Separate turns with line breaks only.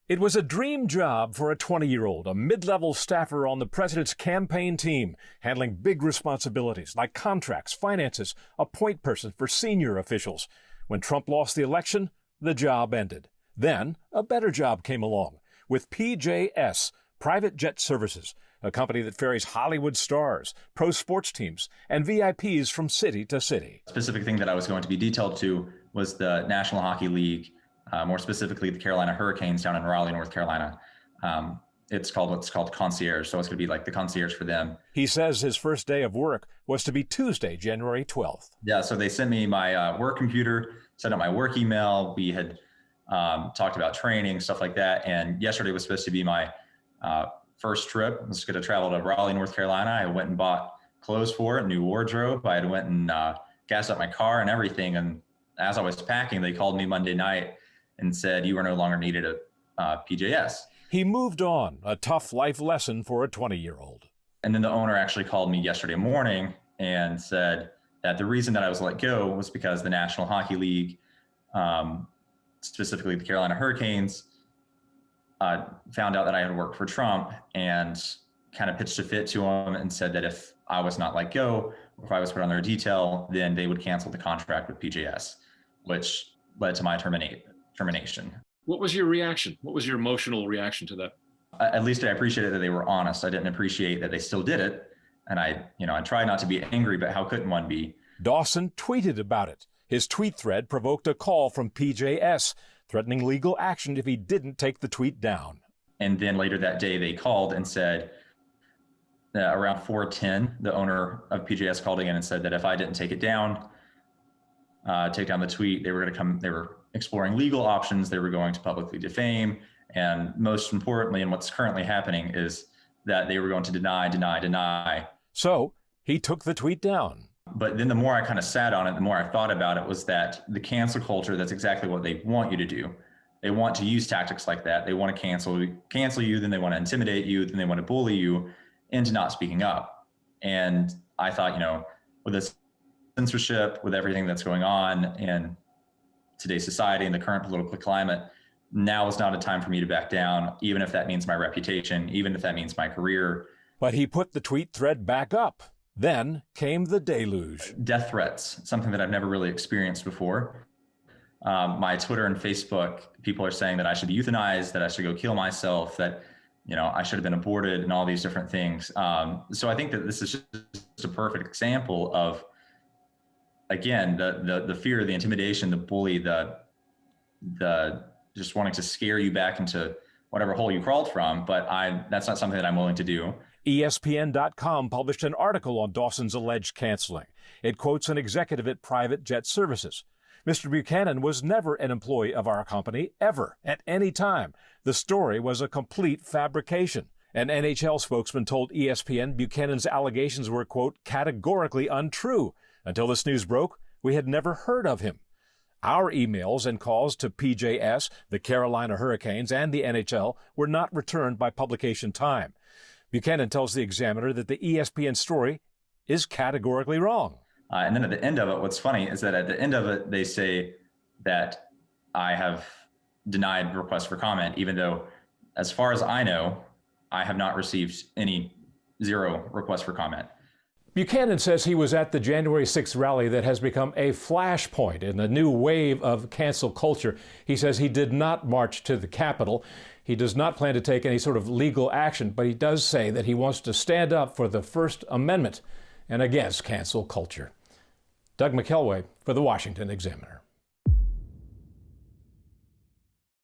It was a dream job for a 20-year-old, a mid-level staffer on the president's campaign team, handling big responsibilities like contracts, finances, a point person for senior officials. When Trump lost the election, the job ended. Then a better job came along with PJS, Private Jet Services, a company that ferries Hollywood stars, pro sports teams, and VIPs from city to city.
The specific thing that I was going to be detailed to was the National Hockey League, more specifically the Carolina Hurricanes down in Raleigh, North Carolina. It's called what's called concierge, so it's going to be like the concierge for them.
He says his first day of work was to be Tuesday, January 12th.
Yeah, so they sent me my work computer, set up my work email. We had talked about training, stuff like that. And yesterday was supposed to be my first trip. I was going to travel to Raleigh, North Carolina. I went and bought clothes for it, new wardrobe. I had went and gassed up my car and everything. And as I was packing, they called me Monday night and said, you are no longer needed at PJS.
He moved on, a tough life lesson for a 20-year-old.
And then the owner actually called me yesterday morning and said that the reason that I was let go was because the National Hockey League, specifically the Carolina Hurricanes, found out that I had worked for Trump and kind of pitched a fit to him and said that if I was not let go, or if I was put on their detail, then they would cancel the contract with PJS, which led to my termination.
What was your reaction? What was your emotional reaction to that?
At least I appreciated that they were honest. I didn't appreciate that they still did it. And I tried not to be angry, but how couldn't one be?
Dawson tweeted about it. His tweet thread provoked a call from PJS, threatening legal action if he didn't take the tweet down.
And then later that day, they called and said, around 4:10, the owner of PJS called again and said that if I didn't take it down, take down the tweet, they were exploring legal options. They were going to publicly defame. And most importantly, and what's currently happening is that they were going to deny.
So he took the tweet down.
But then the more I kind of sat on it, the more I thought about it, was that the cancel culture, that's exactly what they want you to do. They want to use tactics like that. They want to cancel you, then they want to intimidate you, then they want to bully you into not speaking up. And I thought, with this censorship, with everything that's going on in today's society and the current political climate, now is not a time for me to back down, even if that means my reputation, even if that means my career.
But he put the tweet thread back up. Then came the deluge.
Death threats, something that I've never really experienced before. My Twitter and Facebook, people are saying that I should be euthanized, that I should go kill myself, that I should have been aborted, and all these different things. So I think that this is just a perfect example of, again, the fear, the intimidation, the bully, the just wanting to scare you back into whatever hole you crawled from. But that's not something that I'm willing to do.
ESPN.com published an article on Dawson's alleged canceling. It quotes an executive at Private Jet Services. Mr. Buchanan was never an employee of our company, ever, at any time. The story was a complete fabrication. An NHL spokesman told ESPN Buchanan's allegations were, quote, categorically untrue. Until this news broke, we had never heard of him. Our emails and calls to PJS, the Carolina Hurricanes, and the NHL were not returned by publication time. Buchanan tells the Examiner that the ESPN story is categorically wrong.
And then at the end of it, what's funny is that at the end of it, they say that I have denied requests for comment, even though, as far as I know, I have not received zero requests for comment.
Buchanan says he was at the January 6th rally that has become a flashpoint in the new wave of cancel culture. He says he did not march to the Capitol. He does not plan to take any sort of legal action, but he does say that he wants to stand up for the First Amendment and against cancel culture. Doug McKelway for the Washington Examiner.